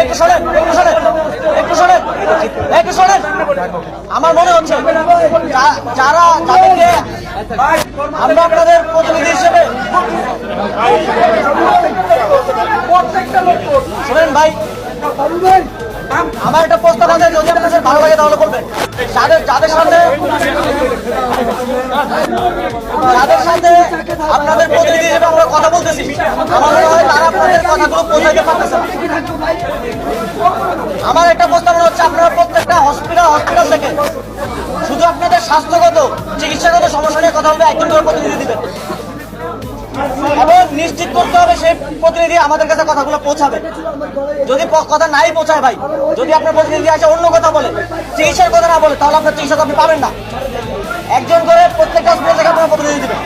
একটু শোনেন, একটু শোনেন। আমার মনে হচ্ছে যাদেরকে আমরা আপনাদের প্রতিনিধি হিসেবে শোনেন ভাই, আমার একটা প্রস্তাব আছে, যদি আপনাদের ভালো লাগে তাহলে বলবেন। যাদের সাথে আপনাদের প্রতিনিধি হিসেবে আমরা কথা বলতেছি, আমার মনে হয় তারা আপনাদের কথাগুলো পৌঁছাইতে পারতেছে না। আমার একটা প্রস্তাব হচ্ছে, আপনারা প্রত্যেকটা হসপিটাল থেকে শুধু আপনাদের স্বাস্থ্যগত চিকিৎসাগত সমস্যা নিয়ে কথা বলবে, একজন করে প্রতিনিধি দিবেন এবং নিশ্চিত করতে হবে সেই প্রতিনিধি আমাদের কাছে কথাগুলো পৌঁছাবে। যদি কথা নাই পৌঁছায় ভাই, যদি আপনার প্রতিনিধি আসে অন্য কথা বলে, চিকিৎসার কথা না বলে, তাহলে আপনার চিকিৎসা আপনি পাবেন না। একজন করে প্রত্যেকটা হসপিটাল থেকে আপনার প্রতিনিধি দিবেন।